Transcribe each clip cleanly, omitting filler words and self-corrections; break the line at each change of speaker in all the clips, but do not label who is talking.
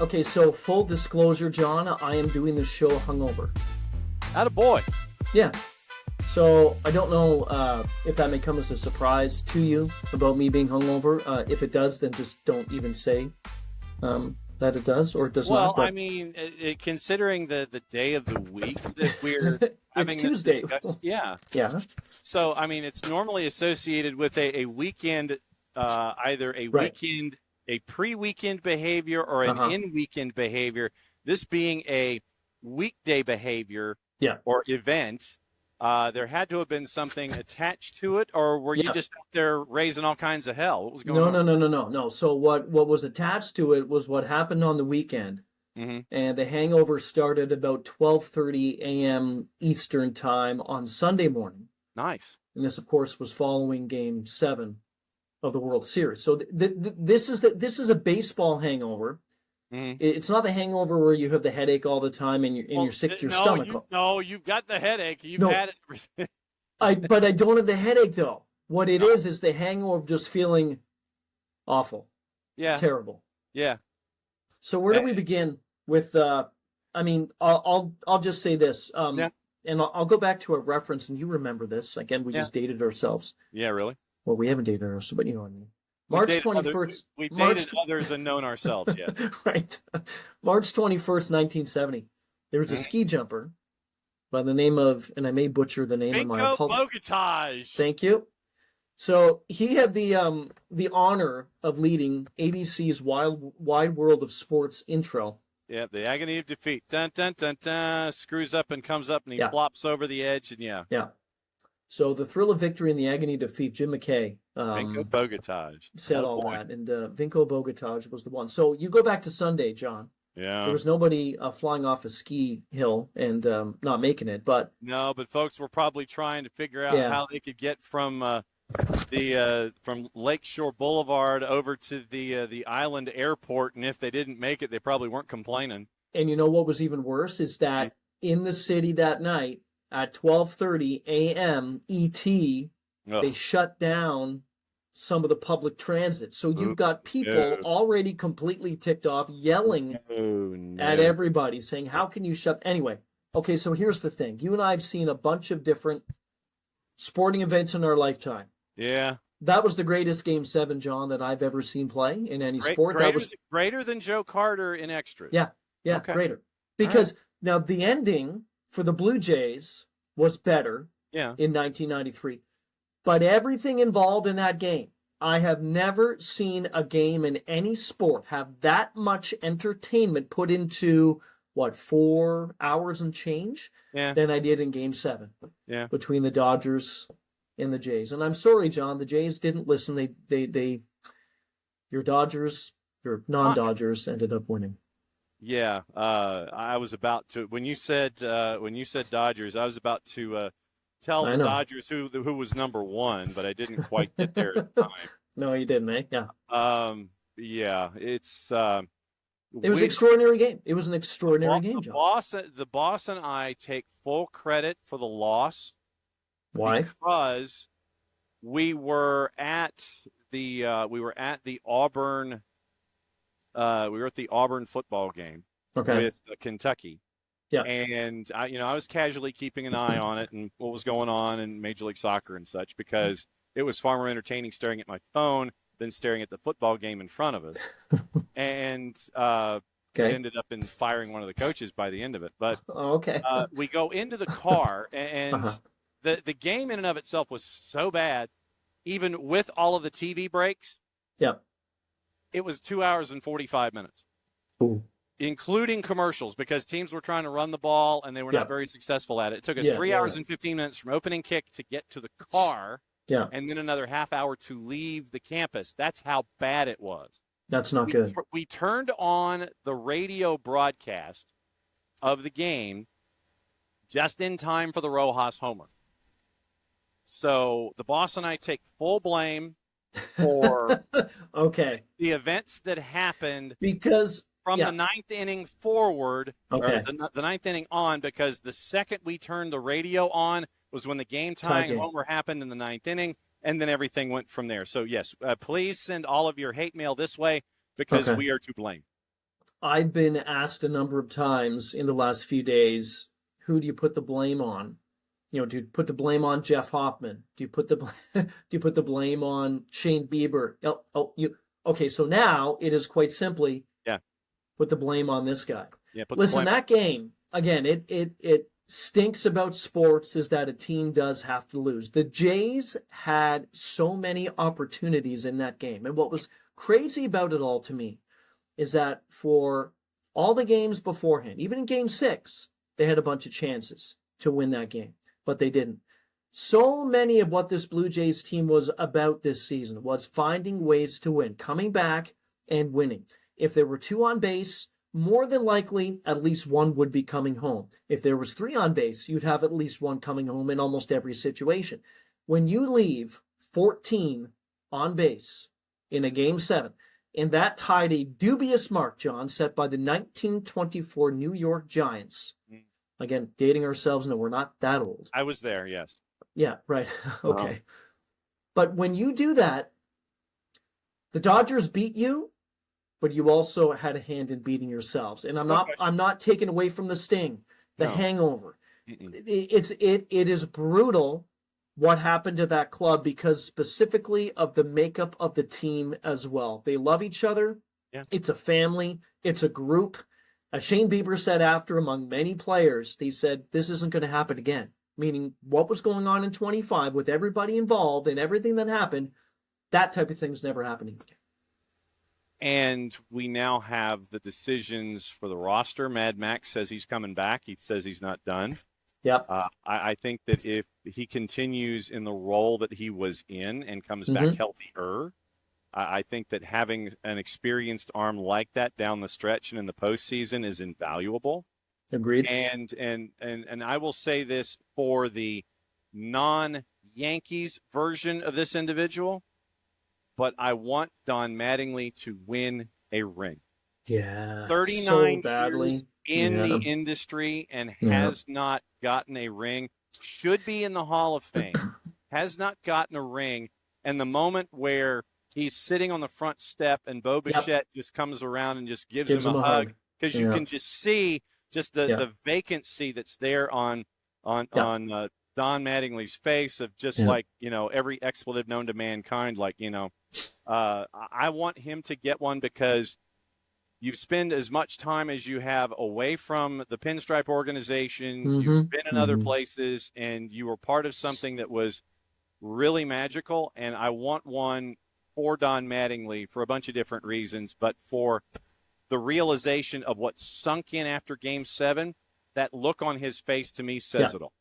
Okay, so full disclosure, John, I am doing this show hungover.
Attaboy.
Yeah. So I don't know if that may come as a surprise to you about me being hungover. If it does, then just don't even say that it does or it does
Well,
not. But
I mean, considering the day of the week that we're
it's
having this
Tuesday.
discussion, yeah.
Yeah.
So, I mean, it's normally associated with a weekend, either a
Right.
weekend, a pre-weekend behavior or an in-weekend behavior. This being a weekday behavior
Yeah.
or event, there had to have been something attached to it, or were you
Yeah.
just out there raising all kinds of hell? What was going on?
No. So what was attached to it was what happened on the weekend.
Mm-hmm.
And the hangover started about 12:30 a.m. Eastern time on Sunday morning.
Nice.
And this, of course, was following Game 7 of the World Series. So this is a baseball hangover.
Mm-hmm.
It's not the hangover where you have the headache all the time and you're sick to your stomach.
You've got the headache. You've
No.
had it.
But I don't have the headache though. What it is the hangover of just feeling awful.
Yeah.
Terrible.
Yeah.
So where do we begin with? I mean, I'll just say this.
Yeah.
And I'll go back to a reference, and you remember this. Again, we just dated ourselves.
Yeah, really?
Well, we haven't dated ourselves, but you know what I mean. March 21st.
We dated others and known ourselves, yes.
Right. March 21st, 1970. There was a ski jumper by the name of, and I may butcher the name of my
Vinko Bogataj.
Thank you. So he had the honor of leading ABC's Wide World of Sports intro.
Yeah, the agony of defeat. Dun, dun, dun, dun. Screws up and comes up, and he flops over the edge, and yeah.
So the thrill of victory and the agony of defeat, Jim McKay.
Vinko Bogataj.
Said all that, and Vinko Bogataj was the one. So you go back to Sunday, John.
Yeah.
There was nobody flying off a ski hill and not making it, but...
No, but folks were probably trying to figure out how they could get from from Lakeshore Boulevard over to the island airport, and if they didn't make it, they probably weren't complaining.
And you know what was even worse is that in the city that night at 12:30 a.m. ET, they shut down some of the public transit. So you've got people already completely ticked off, yelling at everybody, saying, "How can you shut?" Anyway, okay. So here's the thing: you and I have seen a bunch of different sporting events in our lifetime.
Yeah.
That was the greatest Game 7, John, that I've ever seen play in any sport. That was
greater than Joe Carter in extras.
Yeah, greater. Because now the ending for the Blue Jays was better in 1993. But everything involved in that game, I have never seen a game in any sport have that much entertainment put into, 4 hours and change than I did in Game 7 between the Dodgers and the Jays. And I'm sorry, John, the Jays didn't listen. Your Dodgers, your non-Dodgers ended up winning.
Yeah, I was about to when you said Dodgers, I was about to tell the Dodgers who was number one, but I didn't quite get there at the time.
No, you didn't, eh? Yeah.
Yeah, it's.
It was an extraordinary game. It was an extraordinary game, John.
The boss and I take full credit for the loss.
Why?
Because we were at the Auburn. We were at the Auburn football game with Kentucky.
Yeah.
And I was casually keeping an eye on it and what was going on in Major League Soccer and such, because it was far more entertaining staring at my phone than staring at the football game in front of us. And it ended up in firing one of the coaches by the end of it. But we go into the car, and the game in and of itself was so bad, even with all of the TV breaks.
Yeah.
It was 2 hours and 45 minutes, including commercials, because teams were trying to run the ball, and they were not very successful at it. It took us 3 hours and 15 minutes from opening kick to get to the car, and then another half hour to leave the campus. That's how bad it was.
That's not good.
We turned on the radio broadcast of the game just in time for the Rojas homer. So the boss and I take full blame for the events that happened
because
from the ninth inning forward, or the ninth inning on, because the second we turned the radio on was when the game-tying homer happened in the ninth inning, and then everything went from there. So, yes, please send all of your hate mail this way, because we are to blame.
I've been asked a number of times in the last few days, who do you put the blame on? Do you put the blame on Jeff Hoffman? Do you put the do you put the blame on Shane Bieber? Okay, so now it is quite simply put the blame on this guy.
Yeah,
listen, that game, again, it stinks about sports is that a team does have to lose. The Jays had so many opportunities in that game. And what was crazy about it all to me is that for all the games beforehand, even in game 6, they had a bunch of chances to win that game, but they didn't. So many of what this Blue Jays team was about this season was finding ways to win, coming back and winning. If there were 2 on base, more than likely, at least 1 would be coming home. If there was 3 on base, you'd have at least 1 coming home in almost every situation. When you leave 14 on base in a game 7, and that tied a dubious mark, John, set by the 1924 New York Giants. Again, dating ourselves, no, we're not that old.
I was there, yes.
Yeah, right. Okay. Wow. But when you do that, the Dodgers beat you, but you also had a hand in beating yourselves. And I'm not taking away from the sting, the hangover. It is brutal what happened to that club because specifically of the makeup of the team as well. They love each other. Yeah. It's a family. It's a group. As Shane Bieber said after, among many players, he said, this isn't going to happen again. Meaning what was going on in 25 with everybody involved and everything that happened, that type of thing's never happening again.
And we now have the decisions for the roster. Mad Max says he's coming back. He says he's not done.
Yep.
I think that if he continues in the role that he was in and comes back healthier, I think that having an experienced arm like that down the stretch and in the postseason is invaluable.
Agreed.
And I will say this for the non-Yankees version of this individual, but I want Don Mattingly to win a ring.
Yeah.
39
so
years in the industry and has not gotten a ring, should be in the Hall of Fame, has not gotten a ring, and the moment where he's sitting on the front step and Bo Bichette just comes around and just gives him a hug because you can just see just the vacancy that's there on Don Mattingly's face of just like, every expletive known to mankind. Like, I want him to get one because you've spent as much time as you have away from the Pinstripe organization. You've been in other places, and you were part of something that was really magical. And I want one for Don Mattingly for a bunch of different reasons, but for the realization of what sunk in after Game 7, that look on his face to me says it all.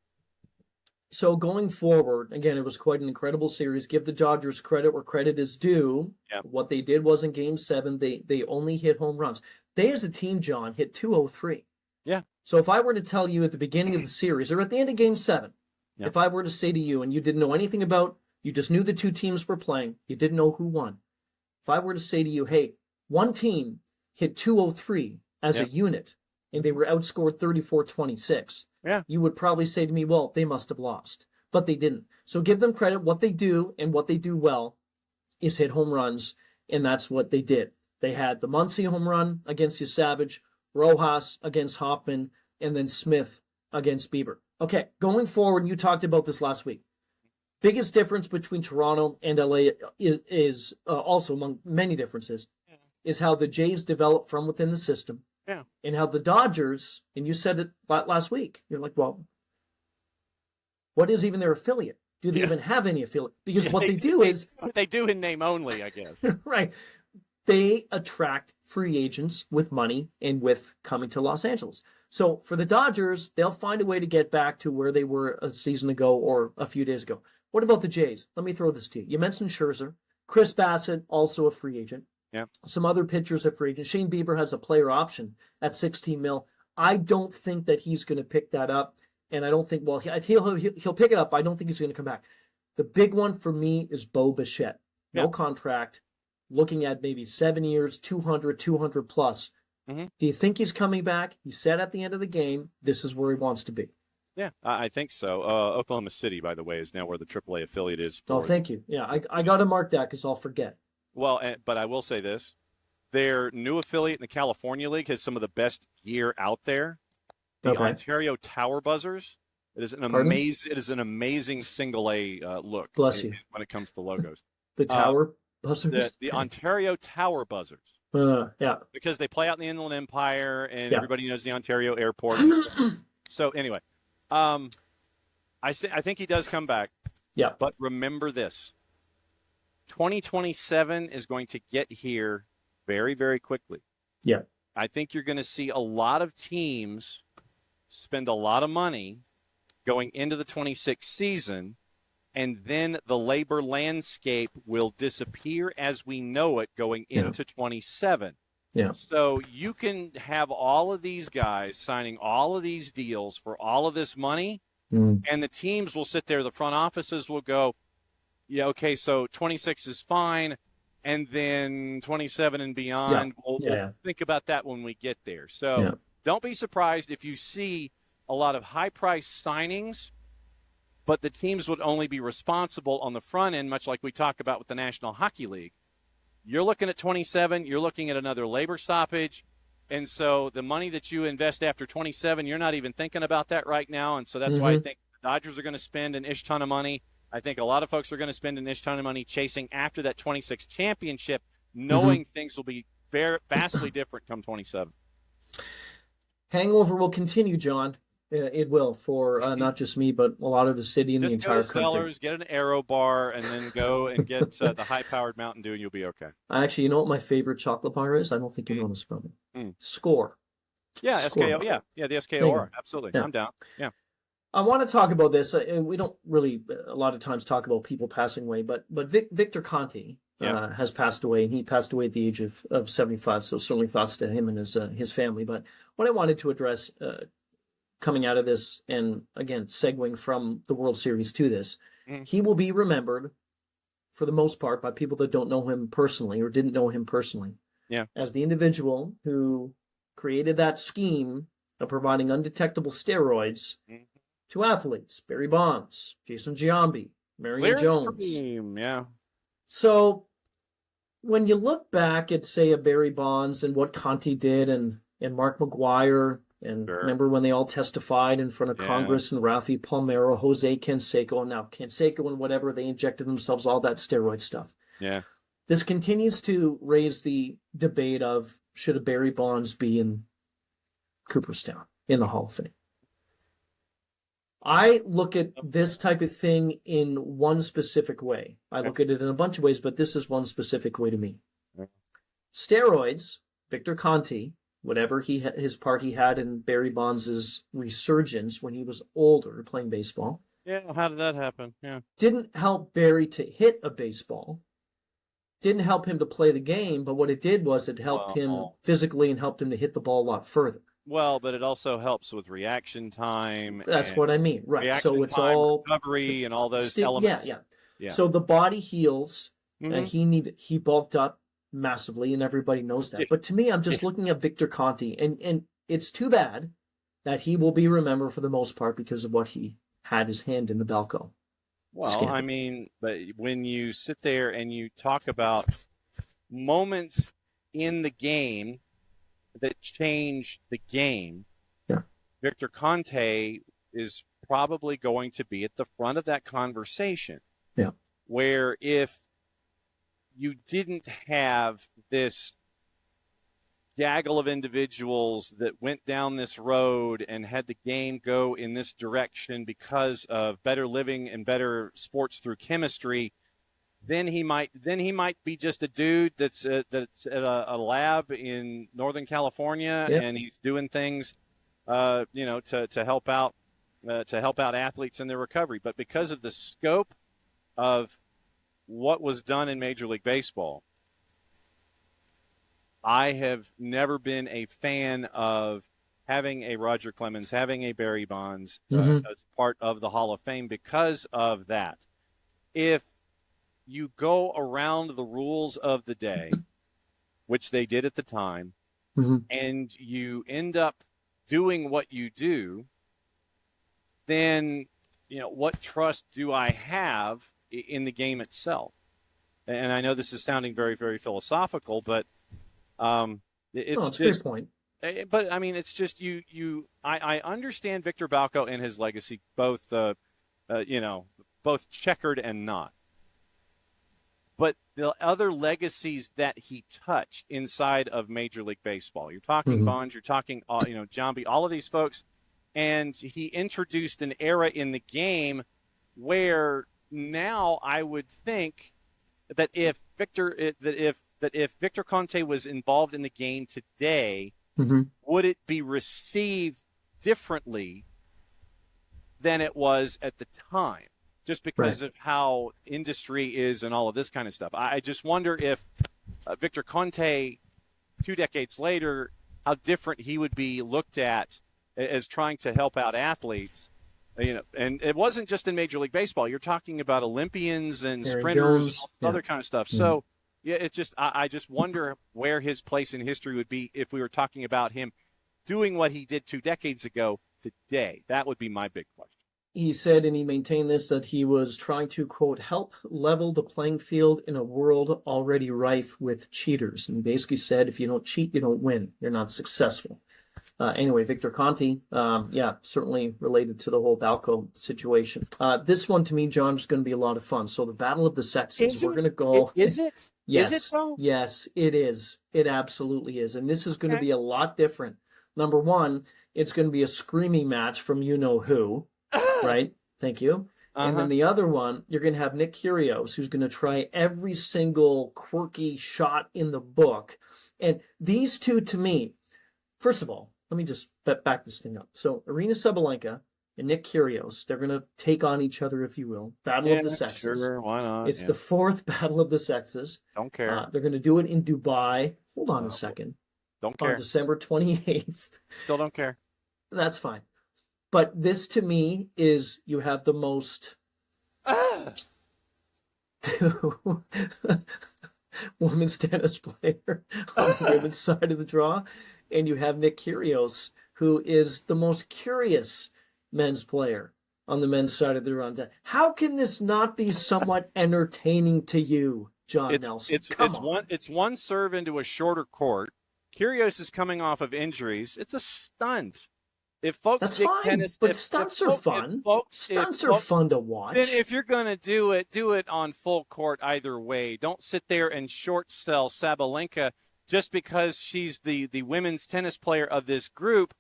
So going forward, again, it was quite an incredible series. Give the Dodgers credit where credit is due. Yep. What they did was in Game 7, they only hit home runs. They, as a team, John, hit 203.
Yeah.
So if I were to tell you at the beginning of the series or at the end of Game 7, if I were to say to you and you didn't know anything about, you just knew the 2 teams were playing, you didn't know who won. If I were to say to you, hey, one team hit 203 as a unit and they were outscored 34-26.
Yeah.
You would probably say to me, well, they must have lost. But they didn't. So give them credit. What they do and what they do well is hit home runs, and that's what they did. They had the Muncy home run against Savage, Rojas against Hoffman, and then Smith against Bieber. Okay, going forward, you talked about this last week. Biggest difference between Toronto and LA is also, among many differences, is how the Jays develop from within the system.
Yeah.
And how the Dodgers, and you said it last week, you're like, well, what is even their affiliate? Do they even have any affiliate? Because what they do is...
They do in name only, I guess.
Right. They attract free agents with money and with coming to Los Angeles. So for the Dodgers, they'll find a way to get back to where they were a season ago or a few days ago. What about the Jays? Let me throw this to you. You mentioned Scherzer. Chris Bassett, also a free agent.
Yeah.
Some other pitchers are free agents. Shane Bieber has a player option at $16 million. I don't think that he's going to pick that up, and I don't think. Well, he'll pick it up. I don't think he's going to come back. The big one for me is Bo Bichette. No contract, looking at maybe 7 years, 200 plus. Do you think he's coming back? He said at the end of the game, this is where he wants to be.
Yeah, I think so. Oklahoma City, by the way, is now where the AAA affiliate is.
Oh, thank you. Yeah, I got to mark that because I'll forget.
Well, but I will say this. Their new affiliate in the California League has some of the best gear out there. The Ontario Tower Buzzers. It is an amazing single A look.
Bless you.
When it comes to logos.
The Tower Buzzers?
The Ontario Tower Buzzers.
Yeah.
Because they play out in the Inland Empire, and everybody knows the Ontario Airport. So anyway, I think he does come back.
Yeah.
But remember this. 2027 is going to get here very, very quickly.
Yeah.
I think you're going to see a lot of teams spend a lot of money going into the 26th season, and then the labor landscape will disappear as we know it going into 27.
Yeah.
So you can have all of these guys signing all of these deals for all of this money, and the teams will sit there, the front offices will go, yeah, okay, so 26 is fine, and then 27 and beyond, we'll think about that when we get there. So don't be surprised if you see a lot of high-priced signings, but the teams would only be responsible on the front end, much like we talk about with the National Hockey League. You're looking at 27, you're looking at another labor stoppage, and so the money that you invest after 27, you're not even thinking about that right now, and so that's why I think the Dodgers are going to spend an ish ton of money. I think a lot of folks are going to spend an ish ton of money chasing after that 26 championship, knowing things will be vastly different come 27.
Hangover will continue, John. It will for not just me, but a lot of the city and the entire country.
Just go to Sellers, get an Aero bar, and then go and get the high-powered Mountain Dew, and you'll be okay.
Actually, you know what my favorite chocolate bar is? I don't think you know this from it. Score.
Yeah, SKO. Yeah, the SKOR. Absolutely. Yeah. I'm down. Yeah.
I want to talk about this. We don't really a lot of times talk about people passing away, but Victor Conti has passed away, and he passed away at the age of 75. So certainly thoughts to him and his family. But what I wanted to address coming out of this, and again segueing from the World Series to this, he will be remembered for the most part by people that don't know him personally or didn't know him personally.
Yeah.
As the individual who created that scheme of providing undetectable steroids to athletes, Barry Bonds, Jason Giambi, Marion Jones.
Yeah.
So when you look back at, say, a Barry Bonds and what Conti did and Mark McGuire, and remember when they all testified in front of Congress, and Rafi Palmeiro, Jose Canseco, and now Canseco and whatever, they injected themselves all that steroid stuff.
Yeah.
This continues to raise the debate of should a Barry Bonds be in Cooperstown in the Hall of Fame. I look at this type of thing in one specific way. I look at it in a bunch of ways, but this is one specific way to me. Steroids, Victor Conti, whatever his part he had in Barry Bonds' resurgence when he was older playing baseball.
Yeah, how did that happen? Yeah.
Didn't help Barry to hit a baseball. Didn't help him to play the game, but what it did was it helped him physically and helped him to hit the ball a lot further.
Well, but it also helps with reaction time.
That's what I mean, right? So it's
time,
all
recovery and all those elements.
Yeah. So the body heals, and he bulked up massively, and everybody knows that. But to me, I'm just looking at Victor Conti, and it's too bad that he will be remembered for the most part because of what he had his hand in the Balco.
Well,
scandal.
I mean, but when you sit there and you talk about moments in the game that change the game, Victor Conti is probably going to be at the front of that conversation.
Yeah.
Where if you didn't have this gaggle of individuals that went down this road and had the game go in this direction because of better living and better sports through chemistry, then he might be just a dude that's at a lab in Northern California and he's doing things, to help out athletes in their recovery. But because of the scope of what was done in Major League Baseball, I have never been a fan of having a Roger Clemens, having a Barry Bonds as part of the Hall of Fame because of that. If you go around the rules of the day, which they did at the time, and you end up doing what you do, then, what trust do I have in the game itself? And I know this is sounding very, very philosophical, but It's
it's a great point.
But I mean, it's just I understand Victor Balco and his legacy, both both checkered and not. But the other legacies that he touched inside of Major League Baseball, you're talking Bonds, you're talking John B, all of these folks, and he introduced an era in the game where now I would think that if Victor Conte was involved in the game today, would it be received differently than it was at the time, just because of how industry is and all of this kind of stuff? I just wonder if Victor Conte, 2 decades later, how different he would be looked at as trying to help out athletes. And it wasn't just in Major League Baseball. You're talking about Olympians and sprinters and all this other kind of stuff. So, yeah, it's just I just wonder where his place in history would be if we were talking about him doing what he did 2 decades ago today. That would be my big question.
He said, and he maintained this, that he was trying to, quote, help level the playing field in a world already rife with cheaters. And he basically said, if you don't cheat, you don't win. You're not successful. Anyway, Victor Conte, certainly related to the whole Balco situation. This one, to me, John, is going to be a lot of fun. So the Battle of the Sexes, we're going to go.
Is it?
Yes.
Is it though?
Yes, it is. It absolutely is. And this is going to be a lot different. Number one, it's going to be a screaming match from you-know-who, right? Thank you. And then the other one, you're going to have Nick Kyrgios, who's going to try every single quirky shot in the book. And these two, to me, first of all, let me just back this thing up. So Aryna Sabalenka and Nick Kyrgios, they're going to take on each other, if you will. Battle of the Sexes.
Sure, why not?
It's the 4th Battle of the Sexes.
Don't care.
They're going to do it in Dubai. Hold on a second.
Don't care.
On December 28th.
Still don't care.
That's fine. But this, to me, is you have the most women's tennis player on the women's side of the draw. And you have Nick Kyrgios, who is the most curious men's player on the men's side of the draw. How can this not be somewhat entertaining to you, John Nelson?
It's one serve into a shorter court. Kyrgios is coming off of injuries. It's a stunt. If folks
That's
dig
fine,
tennis,
but stunts are fun. Stunts are fun to watch.
Then if you're going to do it on full court either way. Don't sit there and short sell Sabalenka just because she's the women's tennis player of this group.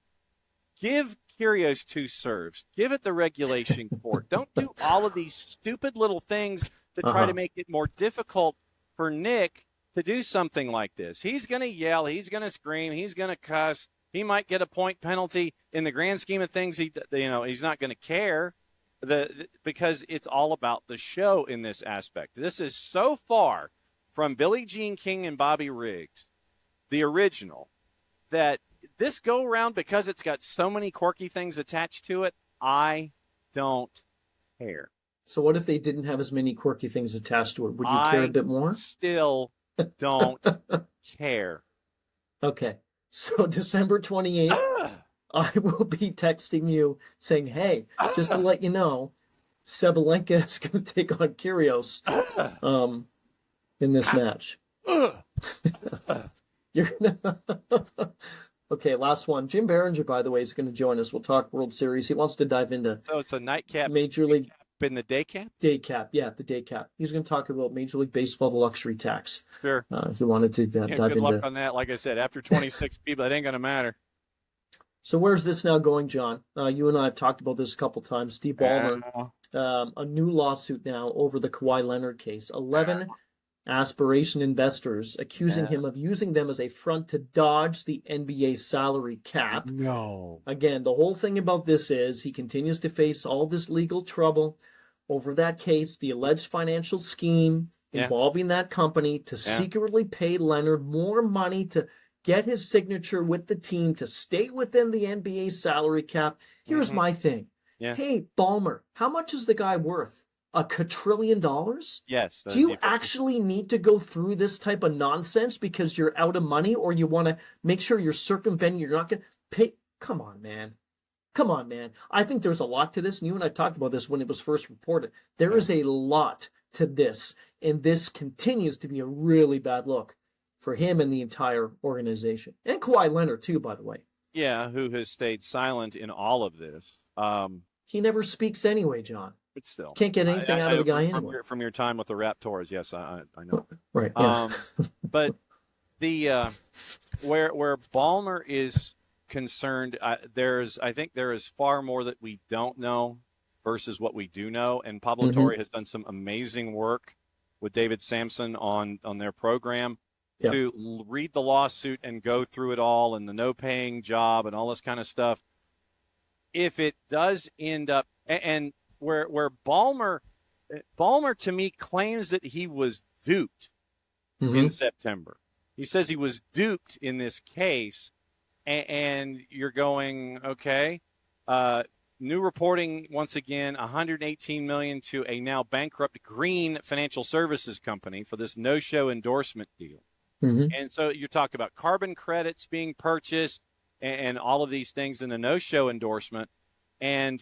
Give Kyrgios 2 serves. Give it the regulation court. Don't do all of these stupid little things to try to make it more difficult for Nick to do something like this. He's going to yell. He's going to scream. He's going to cuss. He might get a point penalty. In the grand scheme of things, he's not going to care because it's all about the show in this aspect. This is so far from Billie Jean King and Bobby Riggs, the original, that this go-around, because it's got so many quirky things attached to it, I don't care.
So what if they didn't have as many quirky things attached to it? Would you care a bit more?
Still don't care.
Okay. So December 28th, I will be texting you saying, hey, just to let you know, Sabalenka is going to take on Kyrgios in this match. You're gonna... Okay, last one. Jim Biringer, by the way, is going to join us. We'll talk World Series. He wants to dive into...
So it's a nightcap.
Major League...
In the day cap?
Day cap, yeah, the day cap. He's going to talk about Major League Baseball, the luxury tax.
Sure.
He wanted to dive into...
Good luck on that. Like I said, after 26 people, it ain't going to matter.
So where's this now going, John? You and I have talked about this a couple times. Steve Ballmer, a new lawsuit now over the Kawhi Leonard case. 11 aspiration investors accusing him of using them as a front to dodge the NBA salary cap.
No.
Again, the whole thing about this is he continues to face all this legal trouble over that case, the alleged financial scheme involving that company to secretly pay Leonard more money to get his signature with the team to stay within the NBA salary cap. Here's my thing. Yeah. Hey, Ballmer, how much is the guy worth? $1 quadrillion?
Yes.
Do you actually need to go through this type of nonsense because you're out of money, or you want to make sure you're circumventing, you're not going to pay? Come on, man. Come on, man. I think there's a lot to this, and you and I talked about this when it was first reported. There is a lot to this, and this continues to be a really bad look for him and the entire organization. And Kawhi Leonard, too, by the way.
Yeah, who has stayed silent in all of this.
He never speaks anyway, John.
But still.
Can't get anything out of the guy
anyway. From your time with the Raptors, yes, I know.
Right, yeah.
But the where Ballmer is concerned, I think there is far more that we don't know versus what we do know. And Pablo Torre has done some amazing work with David Sampson on their program to read the lawsuit and go through it all and the no-paying job and all this kind of stuff. If it does end up – and where Ballmer to me claims that he was duped in September. He says he was duped in this case, and you're going, okay, new reporting, once again, $118 million to a now bankrupt Green Financial Services company for this no-show endorsement deal. And so you talk about carbon credits being purchased and all of these things in a no-show endorsement. And,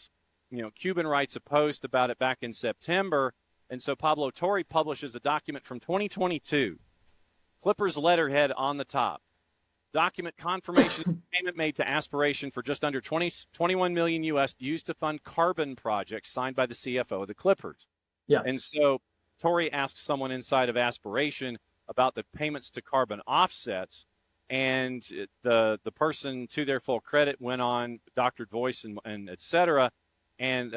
Cuban writes a post about it back in September. And so Pablo Torre publishes a document from 2022. Clippers letterhead on the top. Document confirmation payment made to Aspiration for just under 21 million U.S. used to fund carbon projects signed by the CFO of the Clippers.
Yeah.
And so Torre asked someone inside of Aspiration about the payments to carbon offsets, and the person, to their full credit, went on, doctored voice and et cetera, and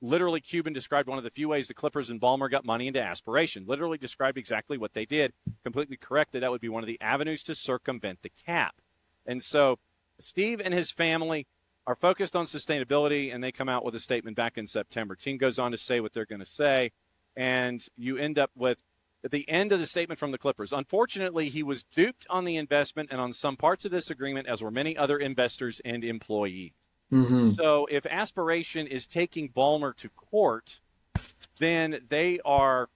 literally Cuban described one of the few ways the Clippers and Ballmer got money into Aspiration, literally described exactly what they did, completely correct that would be one of the avenues to circumvent the cap. And so Steve and his family are focused on sustainability, and they come out with a statement back in September. Team goes on to say what they're going to say, and you end up with, at the end of the statement from the Clippers, unfortunately, he was duped on the investment and on some parts of this agreement, as were many other investors and employees. So if Aspiration is taking Ballmer to court, then they are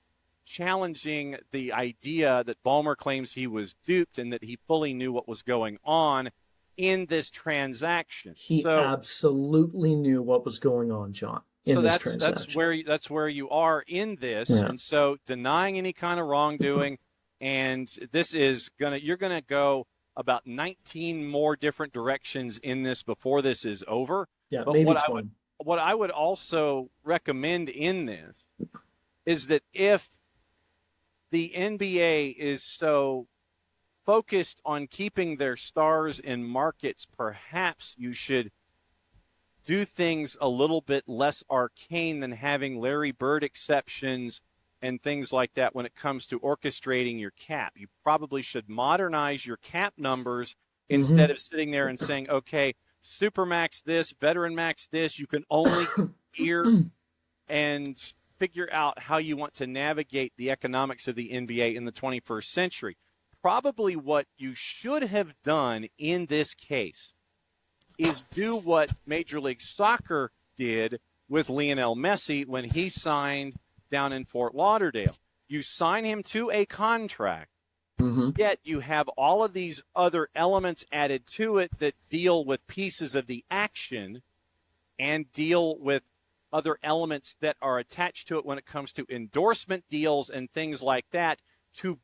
challenging the idea that Ballmer claims he was duped and that he fully knew what was going on in this transaction.
He absolutely knew what was going on, John.
So that's where you are in this, and so denying any kind of wrongdoing, and this is you're gonna go about 19 more different directions in this before this is over.
Yeah,
but
maybe
what I would also recommend in this is that if the NBA is so focused on keeping their stars in markets, perhaps you should do things a little bit less arcane than having Larry Bird exceptions and things like that when it comes to orchestrating your cap. You probably should modernize your cap numbers instead of sitting there and saying, okay, Supermax this, Veteran Max this. You can only hear and figure out how you want to navigate the economics of the NBA in the 21st century. Probably what you should have done in this case is do what Major League Soccer did with Lionel Messi when he signed down in Fort Lauderdale. You sign him to a contract, yet you have all of these other elements added to it that deal with pieces of the action and deal with other elements that are attached to it when it comes to endorsement deals and things like that to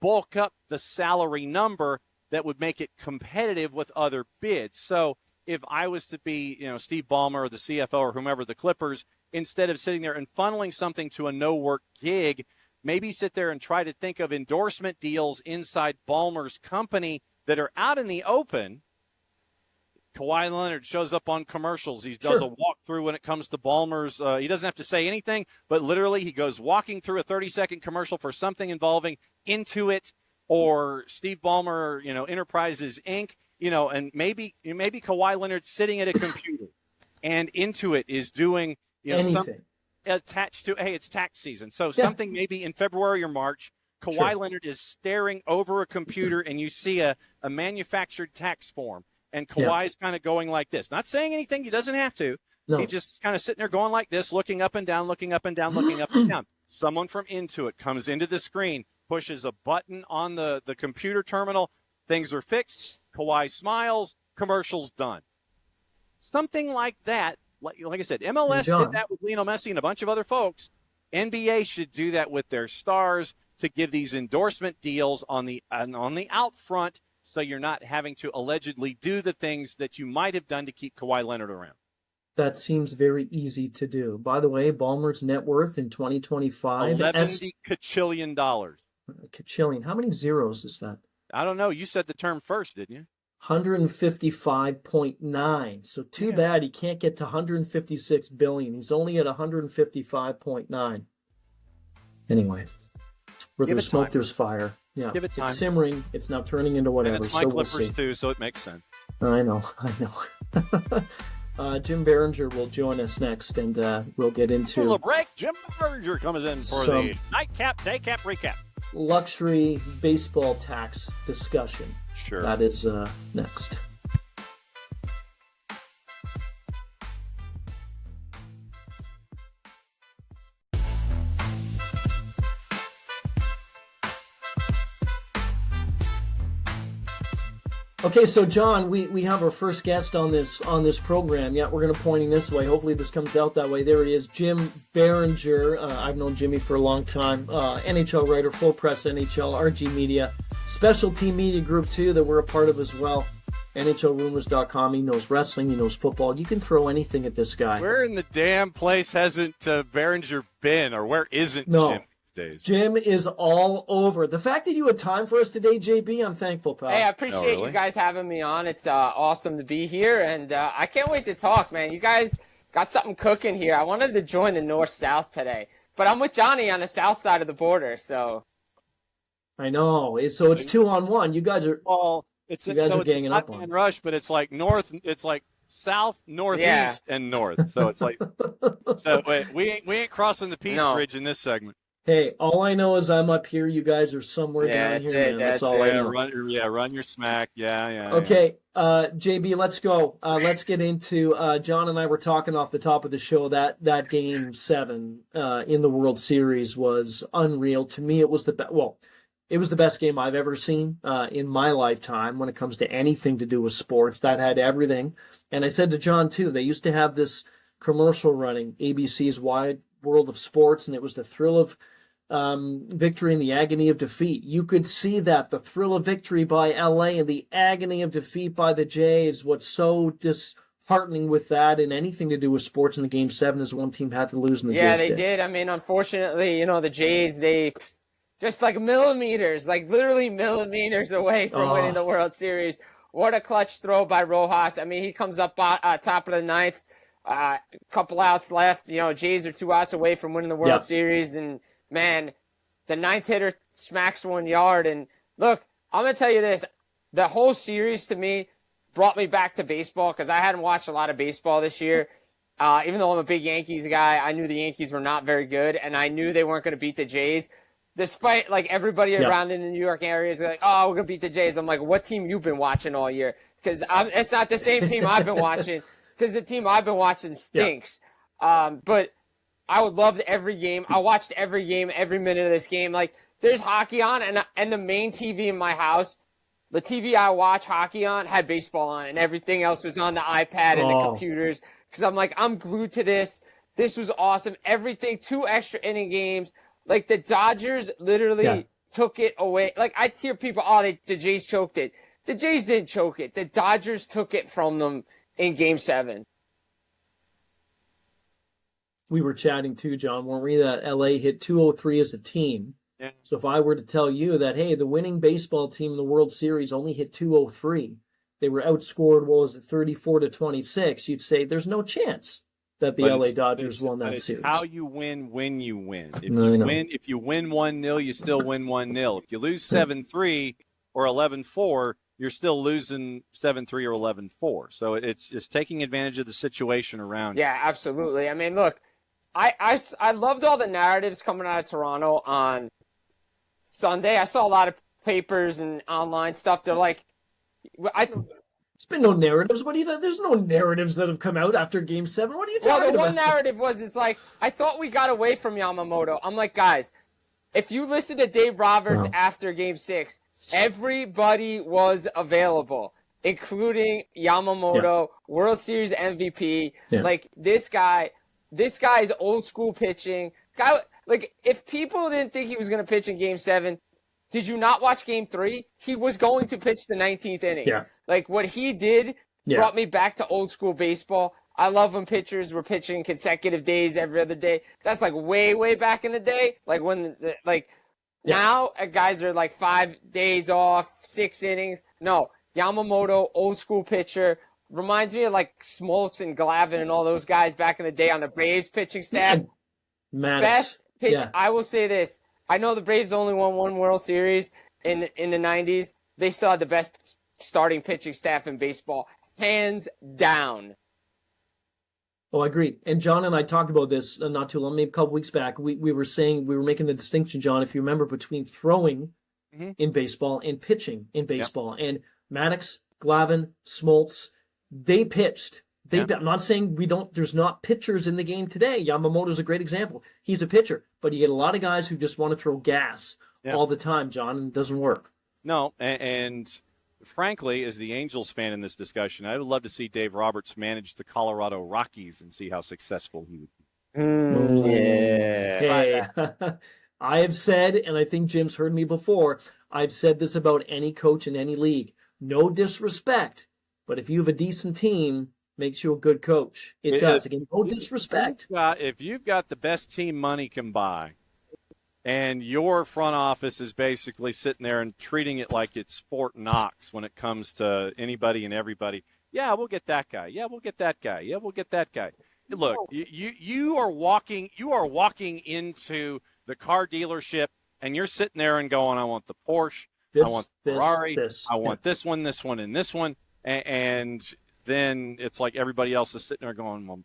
bulk up the salary number that would make it competitive with other bids. So if I was to be, Steve Ballmer or the CFO or whomever, the Clippers, instead of sitting there and funneling something to a no-work gig, maybe sit there and try to think of endorsement deals inside Ballmer's company that are out in the open. Kawhi Leonard shows up on commercials. He does a walkthrough when it comes to Ballmer's. He doesn't have to say anything, but literally he goes walking through a 30-second commercial for something involving Intuit or Steve Ballmer, Enterprises, Inc., and maybe Kawhi Leonard's sitting at a computer and Intuit is doing, something attached to, hey, it's tax season. So something maybe in February or March, Kawhi Leonard is staring over a computer and you see a manufactured tax form. And Kawhi's kind of going like this. Not saying anything. He doesn't have to. No. He's just kind of sitting there going like this, looking up and down, looking up and down, looking up and down. Someone from Intuit comes into the screen, pushes a button on the computer terminal. Things are fixed. Kawhi smiles. Commercial's done. Something like that. Like I said, MLS did that with Lionel Messi and a bunch of other folks. NBA should do that with their stars to give these endorsement deals on the out front, so you're not having to allegedly do the things that you might have done to keep Kawhi Leonard around.
That seems very easy to do. By the way, Ballmer's net worth in 2025
$11 kachillion.
Kachillion. How many zeros is that?
I don't know. You said the term first, didn't you?
155.9. So too bad he can't get to 156 billion. He's only at 155.9. Anyway, where there's smoke, there's fire. Yeah,
give it time.
It's simmering. It's now turning into whatever.
And it's my Clippers too, so it makes sense.
I know. Jim Biringer will join us next, and we'll get into
a break. Jim Biringer comes in for the nightcap, daycap, recap.
Luxury baseball tax discussion.
Sure.
That is next. Okay, so John, we have our first guest on this program. Yeah, we're going to point him this way. Hopefully this comes out that way. There he is, Jim Biringer. I've known Jimmy for a long time. NHL writer, Full Press NHL, RG Media, Special Team Media Group too that we're a part of as well. NHLRumors.com. He knows wrestling. He knows football. You can throw anything at this guy.
Where in the damn place hasn't Biringer been, or where isn't Jim? Days.
Jim is all over. The fact that you had time for us today, JB, I'm thankful, pal.
Hey, I appreciate you guys having me on. It's awesome to be here, and I can't wait to talk, man. You guys got something cooking here. I wanted to join the North-South today, but I'm with Johnny on the south side of the border, so.
I know. So it's 2-on-1. You guys are
it's
ganging up on
rush, but it's like north. It's like south, northeast, and north. So it's like we ain't crossing the Peace Bridge in this segment.
Hey, all I know is I'm up here. You guys are somewhere down here, man. That's all I know.
Run your smack. Yeah.
Okay, JB, let's go. Let's get into John and I were talking off the top of the show that Game 7 in the World Series was unreal. To me, it was the best game I've ever seen in my lifetime when it comes to anything to do with sports. That had everything. And I said to John, too, they used to have this commercial running, ABC's Wide World of Sports, and it was the thrill of victory and the agony of defeat. You could see that, the thrill of victory by L.A. and the agony of defeat by the Jays. What's so disheartening with that and anything to do with sports in the Game 7 is one team had to lose and the Jays did.
Yeah, they did. I mean, unfortunately, the Jays, they just like literally millimeters away from winning the World Series. What a clutch throw by Rojas. I mean, he comes up top of the ninth, couple outs left. Jays are 2 outs away from winning the World Series, and man, the ninth hitter smacks 1 yard. And look, I'm going to tell you this. The whole series to me brought me back to baseball because I hadn't watched a lot of baseball this year. Even though I'm a big Yankees guy, I knew the Yankees were not very good, and I knew they weren't going to beat the Jays. Despite everybody around in the New York area is like, oh, we're going to beat the Jays. I'm like, what team you been watching all year? Because it's not the same team I've been watching because the team I've been watching stinks. But I would love every game. I watched every game, every minute of this game. There's hockey on, and the main TV in my house, the TV I watch hockey on, had baseball on, and everything else was on the iPad and the computers. Because I'm like, I'm glued to this. This was awesome. Everything, 2 extra inning games. The Dodgers literally took it away. I hear people, the Jays choked it. The Jays didn't choke it. The Dodgers took it from them in Game 7.
We were chatting too, John, weren't we, that LA hit 203 as a team. Yeah. So if I were to tell you that, hey, the winning baseball team in the World Series only hit 203, they were outscored, 34-26, you'd say there's no chance that the LA Dodgers won that series.
How you win when you win. If you win 1-0, you still win 1-0. If you lose 7-3 or 11-4, you're still losing 7-3 or 11-4. So it's just taking advantage of the situation around you.
Yeah, absolutely. I mean, look, I loved all the narratives coming out of Toronto on Sunday. I saw a lot of papers and online stuff. They're like,
there's been no narratives. There's no narratives that have come out after Game 7. What are you talking about?
Well, the one narrative was, I thought we got away from Yamamoto. I'm like, guys, if you listen to Dave Roberts after Game 6, everybody was available, including Yamamoto, World Series MVP. Yeah. This guy's old school pitching. Like, if people didn't think he was going to pitch in Game 7, did you not watch Game 3? He was going to pitch the 19th inning.
Yeah.
Like, what he did brought me back to old school baseball. I love when pitchers were pitching consecutive days every other day. That's like way, way back in the day. Like when, now guys are like 5 days off, 6 innings. No, Yamamoto, old school pitcher, reminds me of like Smoltz and Glavine and all those guys back in the day on the Braves pitching staff. Best pitch. Yeah. I will say this. I know the Braves only won one World Series in the 90s. They still had the best starting pitching staff in baseball, hands down.
Oh, I agree. And John and I talked about this not too long, maybe a couple weeks back. We were making the distinction, John, if you remember, between throwing in baseball and pitching in baseball. Yep. And Maddox, Glavine, Smoltz, they pitched. I'm not saying there's not pitchers in the game today. Yamamoto's a great example. He's a pitcher, but you get a lot of guys who just want to throw gas all the time, John, and it doesn't work.
No, and frankly, as the Angels fan in this discussion, I would love to see Dave Roberts manage the Colorado Rockies and see how successful he would be.
Hey, I have said, and I think Jim's heard me before, I've said this about any coach in any league. No disrespect, but if you have a decent team, makes you a good coach. It does. Again, no disrespect.
If you've got the best team money can buy, and your front office is basically sitting there and treating it like it's Fort Knox when it comes to anybody and everybody. Yeah, we'll get that guy. Yeah, we'll get that guy. Yeah, we'll get that guy. Look, you are walking into the car dealership and you're sitting there and going, I want the Porsche, I want the Ferrari, I want this one, and this one. And then it's like everybody else is sitting there going, well,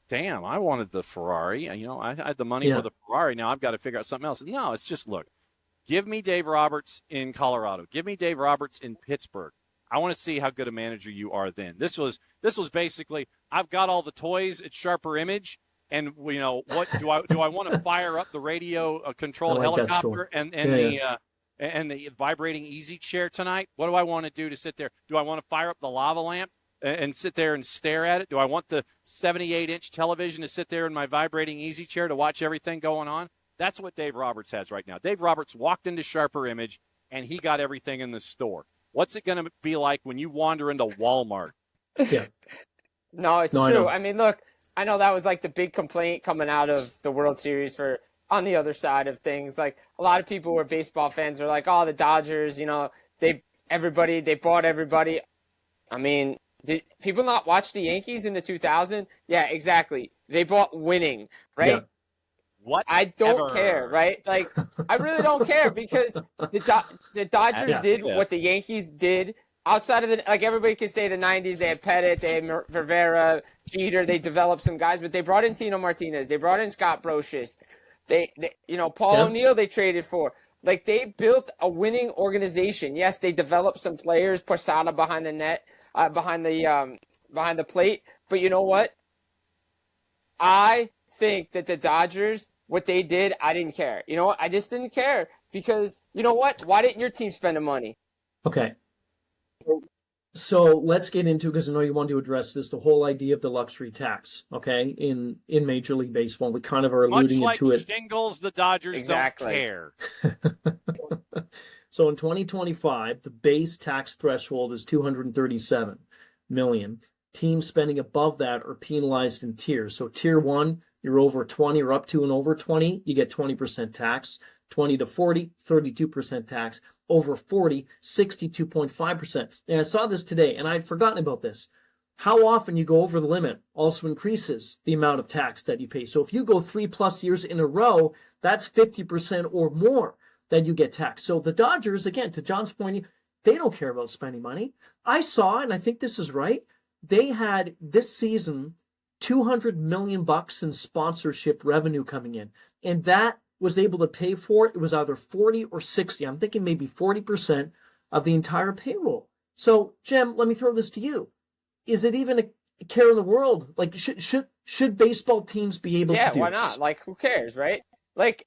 damn, I wanted the Ferrari. I had the money for the Ferrari. Now I've got to figure out something else. No, it's just, look, give me Dave Roberts in Colorado. Give me Dave Roberts in Pittsburgh. I want to see how good a manager you are then. This was basically, I've got all the toys at Sharper Image, and what do I want to fire up the radio controlled helicopter and the vibrating easy chair tonight? What do I want to do to sit there? Do I want to fire up the lava lamp and sit there and stare at it? Do I want the 78-inch television to sit there in my vibrating easy chair to watch everything going on? That's what Dave Roberts has right now. Dave Roberts walked into Sharper Image, and he got everything in the store. What's it going to be like when you wander into Walmart?
Yeah.
No, it's true. I mean, look, I know that was like the big complaint coming out of the World Series for on the other side of things. Like, a lot of people who are baseball fans are like, oh, the Dodgers, they bought everybody. I mean, did people not watch the Yankees in the 2000? Yeah, exactly. They bought winning, right? Yeah.
What?
I don't care, right? Like, I really don't care because the Dodgers did what the Yankees did outside of everybody can say the 90s, they had Pettit, they had Rivera, Jeter, they developed some guys, but they brought in Tino Martinez, they brought in Scott Brosius, they Paul O'Neill they traded for. Like, they built a winning organization. Yes, they developed some players, Posada behind the net, behind the plate, but you know what? I think that the Dodgers, what they did, I didn't care. You know what? I just didn't care because, you know what? Why didn't your team spend the money?
Okay. So let's get into, because I know you want to address this, the whole idea of the luxury tax, okay, in Major League Baseball. We kind of are alluding
Much
to
like
it.
Shingles, the Dodgers don't care.
So in 2025, the base tax threshold is $237 million. Teams spending above that are penalized in tiers. So tier 1, you're over 20 or up to and over 20, you get 20% tax. 20 to 40, 32% tax. Over 40, 62.5%. And I saw this today, and I'd forgotten about this. How often you go over the limit also increases the amount of tax that you pay. So if you go 3+ years in a row, that's 50% or more that you get taxed. So the Dodgers, again, to John's point, they don't care about spending money. I saw, and I think this is right, they had this season $200 million in sponsorship revenue coming in. And that was able to pay for it. It was either 40 or 60. I'm thinking maybe 40% of the entire payroll. So, Jim, let me throw this to you. Is it even a care in the world? Like, should baseball teams be able to do this?
Yeah, why not? Like, who cares, right? Like,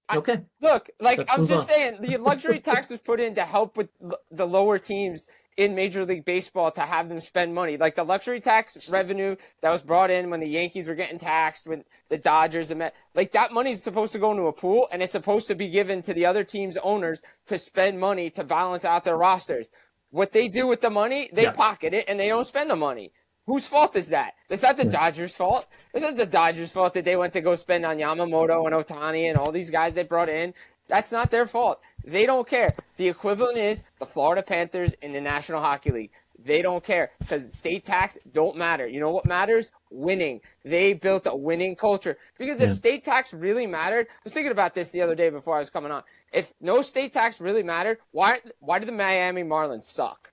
look,
I'm just saying, the luxury tax was put in to help with the lower teams in Major League Baseball to have them spend money. Like the luxury tax revenue that was brought in when the Yankees were getting taxed, when the Dodgers and like that money is supposed to go into a pool, and it's supposed to be given to the other team's owners to spend money to balance out their rosters. What they do with the money, they pocket it and they don't spend the money. Whose fault is that? It's not the Dodgers' fault. It's not the Dodgers' fault that they went to go spend on Yamamoto and Ohtani and all these guys they brought in. That's not their fault. They don't care. The equivalent is the Florida Panthers in the National Hockey League. They don't care because state tax don't matter. You know what matters? Winning. They built a winning culture. Because if state tax really mattered, I was thinking about this the other day before I was coming on. If no state tax really mattered, why do the Miami Marlins suck?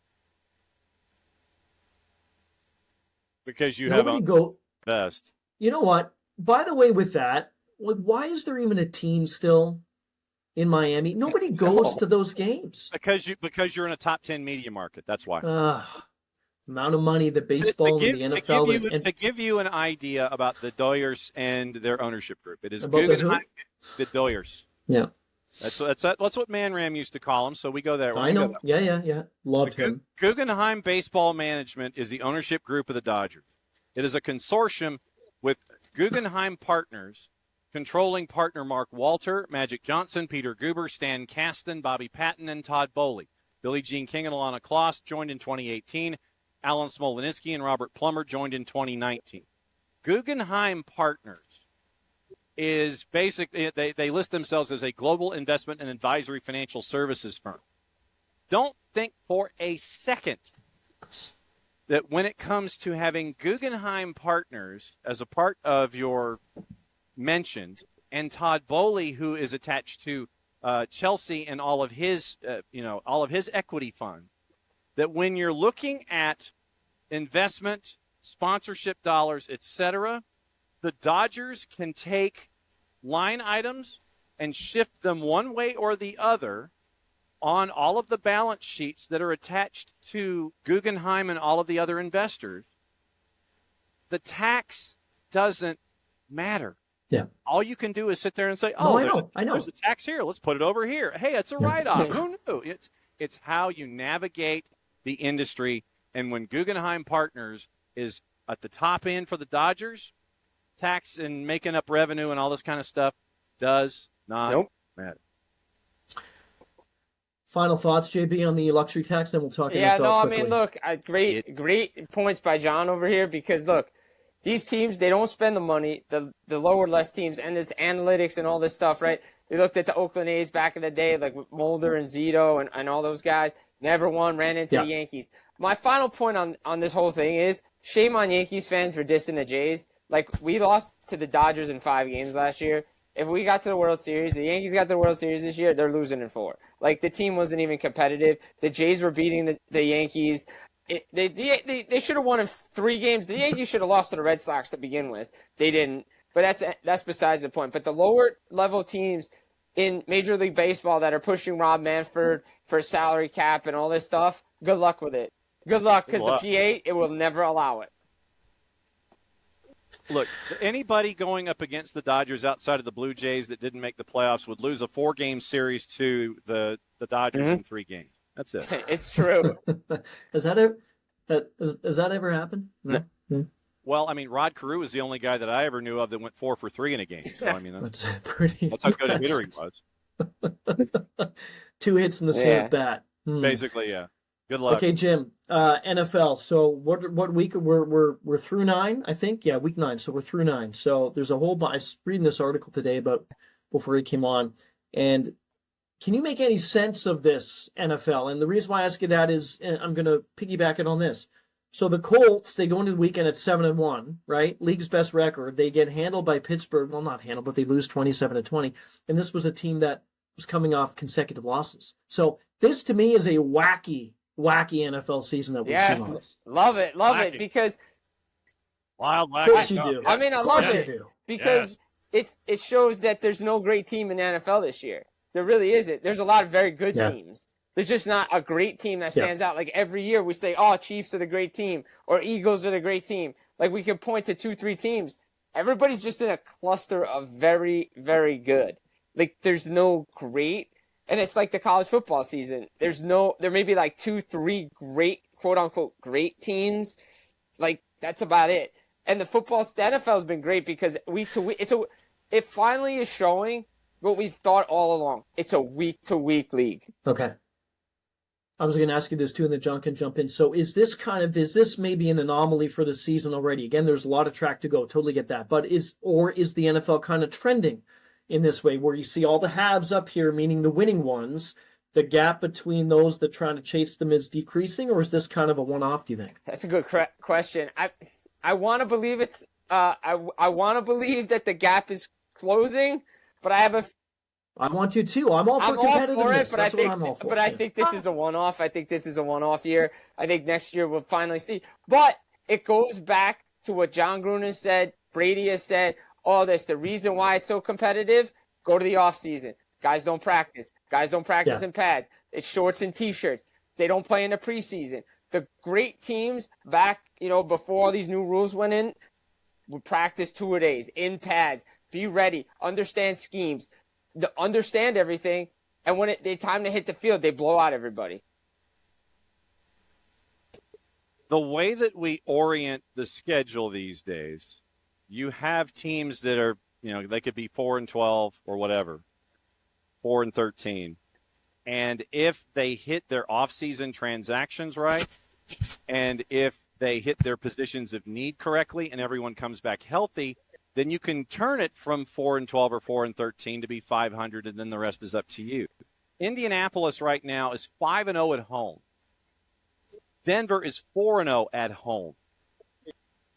Because you have
go
best.
You know what? By the way, with that, like, why is there even a team still in Miami? Nobody goes to those games.
Because you're in a top 10 media market. That's why.
Amount of money that baseball and the NFL.
To give you an idea about the Doyers and their ownership group, it is Guggenheim, the Doyers.
Yeah.
That's what Man Ram used to call them. So we go there.
I know. Yeah. Loved him.
Guggenheim Baseball Management is the ownership group of the Dodgers. It is a consortium with Guggenheim Partners, controlling partner Mark Walter, Magic Johnson, Peter Guber, Stan Kasten, Bobby Paton, and Todd Bowley. Billie Jean King and Alana Kloss joined in 2018. Alan Smolensky and Robert Plummer joined in 2019. Guggenheim Partners is basically, they list themselves as a global investment and advisory financial services firm. Don't think for a second that when it comes to having Guggenheim Partners as a part of your mentioned, and Todd Bowley, who is attached to Chelsea and all of his equity fund, that when you're looking at investment, sponsorship dollars, etc., the Dodgers can take line items and shift them one way or the other on all of the balance sheets that are attached to Guggenheim and all of the other investors. The tax doesn't matter.
Yeah.
All you can do is sit there and say,
I know.
There's a tax here. Let's put it over here. Hey, it's a write-off. Who knew? It's how you navigate the industry. And when Guggenheim Partners is at the top end for the Dodgers, tax and making up revenue and all this kind of stuff does not matter.
Final thoughts, JB, on the luxury tax, then we'll talk NFL quickly.
I mean, look, great points by John over here because, look, these teams, they don't spend the money, the lower less teams, and this analytics and all this stuff, right? We looked at the Oakland A's back in the day, like with Mulder and Zito and all those guys, never won, ran into the Yankees. My final point on this whole thing is shame on Yankees fans for dissing the Jays. Like, we lost to the Dodgers in 5 games last year. If we got to the World Series, the Yankees got to the World Series this year, they're losing in 4. Like, the team wasn't even competitive. The Jays were beating the Yankees. They should have won in 3 games. The Yankees should have lost to the Red Sox to begin with. They didn't. But that's besides the point. But the lower level teams in Major League Baseball that are pushing Rob Manfred for salary cap and all this stuff, good luck with it. Good luck, because the PA, it will never allow it.
Look, anybody going up against the Dodgers outside of the Blue Jays that didn't make the playoffs would lose a 4-game series to the Dodgers in 3 games. That's it.
It's true.
Has that ever happened? No.
Well, I mean, Rod Carew was the only guy that I ever knew of that went 4 for 3 in a game. So I mean, that's how good a hitter he was.
2 hits in the same bat.
Basically, yeah. Good luck.
Okay, Jim. NFL. So what week we're through 9, I think. Yeah, week 9. So we're through 9. So there's a whole bunch. I was reading this article today before he came on, and can you make any sense of this NFL? And the reason why I ask you that is I'm going to piggyback it on this. So the Colts, they go into the weekend at 7-1, right? League's best record. They get handled by Pittsburgh. Well, not handled, but they lose 27-20. And this was a team that was coming off consecutive losses. So this to me is a wacky NFL season that we've seen on this.
Love it because
wild.
Of course you do.
I mean, I love it because it shows that there's no great team in the NFL this year. There really isn't. There's a lot of very good teams. There's just not a great team that stands out. Like every year we say, Chiefs are the great team or Eagles are the great team. Like we can point to 2-3 teams. Everybody's just in a cluster of very, very good. Like there's no great. And it's like the college football season. There may be like 2-3 great, quote unquote, great teams. Like, that's about it. And the NFL has been great because week to week, it finally is showing what we've thought all along. It's a week to week league.
Okay. I was going to ask you this too, and then John can jump in. So is this maybe an anomaly for the season already? Again, there's a lot of track to go. Totally get that. But is the NFL kind of trending in this way where you see all the halves up here, meaning the winning ones, the gap between those that trying to chase them is decreasing, or is this kind of a one-off, do you think?
That's a good question. I want to believe it's I want to believe that the gap is closing, but
I want to too. I'm all for competitiveness. That's what I'm all for.
But I think this is a one-off. I think this is a one-off year. I think next year we'll finally see. But it goes back to what John Gruden said, Brady has said, all this. The reason why it's so competitive, go to the offseason. Guys don't practice. In pads. It's shorts and T-shirts. They don't play in the preseason. The great teams back, before all these new rules went in, would practice 2-a-days in pads. Be ready. Understand schemes. Understand everything, and when it's time to hit the field, they blow out everybody.
The way that we orient the schedule these days, you have teams that are, they could be 4-12 or whatever, 4-13. And if they hit their off-season transactions right, and if they hit their positions of need correctly and everyone comes back healthy, then you can turn it from 4-12 or 4-13 to be 500, and then the rest is up to you. Indianapolis right now is 5-0 at home. Denver is 4-0 at home.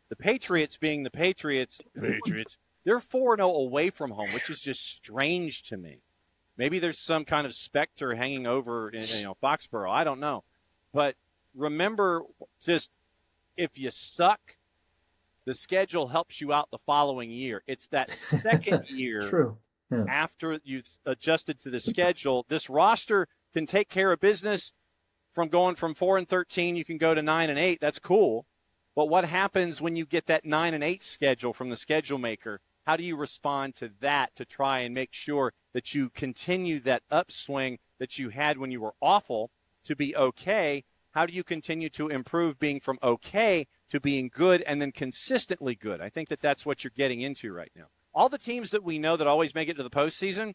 The Patriots being the Patriots, they're 4-0 away from home, which is just strange to me. Maybe there's some kind of specter hanging over Foxborough. I don't know. But remember, just if you suck, the schedule helps you out the following year. It's that second year
True. Yeah.
After you've adjusted to the schedule. This roster can take care of business from going from 4-13. You can go to 9-8. That's cool. But what happens when you get that 9-8 schedule from the schedule maker? How do you respond to that to try and make sure that you continue that upswing that you had when you were awful to be okay? How do you continue to improve being from okay to being good and then consistently good? I think that that's what you're getting into right now. All the teams that we know that always make it to the postseason,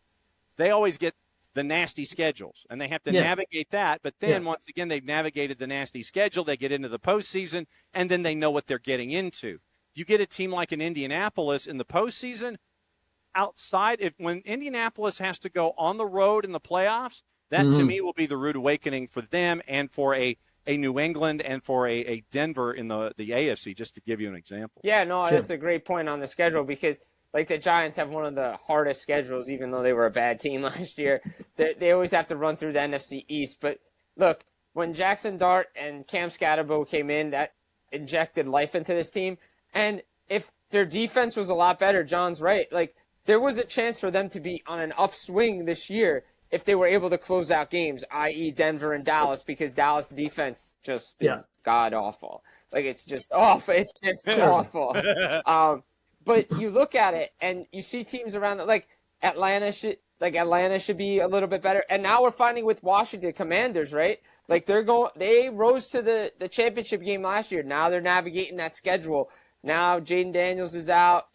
they always get the nasty schedules, and they have to navigate that. But then once again, they've navigated the nasty schedule. They get into the postseason, and then they know what they're getting into. You get a team like an Indianapolis in the postseason, when Indianapolis has to go on the road in the playoffs, that to me will be the rude awakening for them and for a New England and for a Denver in the AFC, just to give you an example.
Yeah, no, that's a great point on the schedule because, like, the Giants have one of the hardest schedules, even though they were a bad team last year. They always have to run through the NFC East. But, look, when Jackson Dart and Cam Scatterbo came in, that injected life into this team. And if their defense was a lot better, John's right. Like, there was a chance for them to be on an upswing this year if they were able to close out games, i.e. Denver and Dallas, because Dallas defense just is god-awful. Like, it's just awful. It's just awful. But you look at it, and you see teams around – like, Atlanta should be a little bit better. And now we're finding with Washington Commanders, right? Like, they rose to the championship game last year. Now they're navigating that schedule. Now Jaden Daniels is out.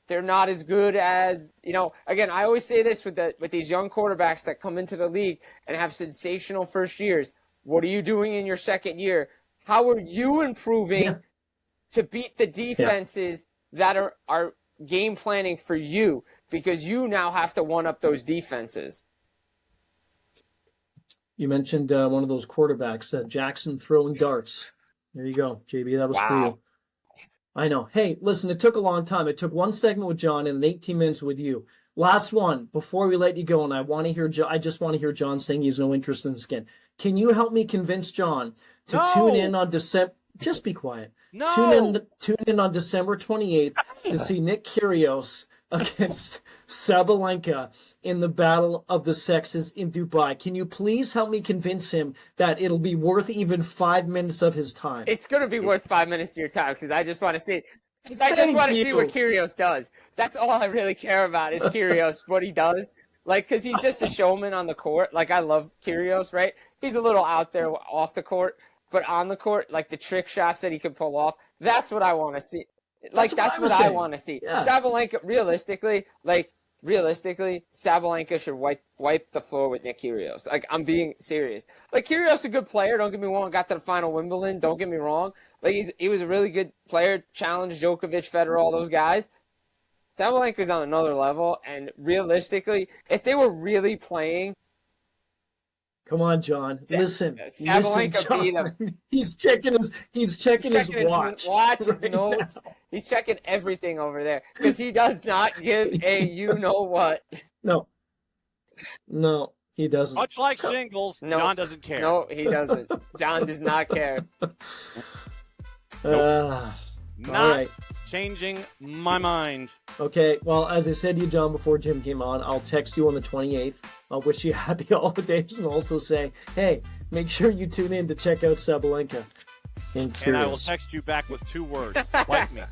They're not as good as, again, I always say this with these young quarterbacks that come into the league and have sensational first years. What are you doing in your second year? How are you improving to beat the defenses that are game planning for you? Because you now have to one-up those defenses.
You mentioned one of those quarterbacks, Jackson throwing darts. There you go, JB. That was for you. I know. Hey, listen, it took a long time. It took one segment with John and 18 minutes with you. Last one before we let you go, and I just want to hear John saying he has no interest in the skin. Can you help me convince John to tune in on December? Just be quiet.
No.
Tune in on December 28th to see Nick Kyrgios against Sabalenka in the Battle of the Sexes in Dubai. Can you please help me convince him that it'll be worth even 5 minutes of his time?
It's going to be worth 5 minutes of your time because I just want to see. Because I just want to see what Kyrgios does. That's all I really care about is Kyrgios, what he does. Like, because he's just a showman on the court. Like, I love Kyrgios, right? He's a little out there off the court, but on the court, like the trick shots that he can pull off, that's what I want to see. Like, that's what I want to see. Yeah. Sabalenka, realistically, Sabalenka should wipe the floor with Nick Kyrgios. Like, I'm being serious. Like, Kyrgios is a good player. Don't get me wrong. Got to the final Wimbledon. Don't get me wrong. Like, he was a really good player. Challenged Djokovic, Federer, all those guys. Sabalenka's on another level, and realistically, if they were really playing,
come on, Jon. Listen,
Sabalenka beat him.
He's checking his watch.
His notes. Now. He's checking everything over there because he does not give a you know what.
No, he doesn't.
Much like singles, Jon doesn't care.
No, he doesn't. Jon does not care.
Not changing my mind.
Okay, well, as I said to you, Jon, before Jim came on, I'll text you on the 28th. I'll wish you happy holidays and also say, hey, make sure you tune in to check out Sabalenka.
And I will text you back with 2 words. Like me.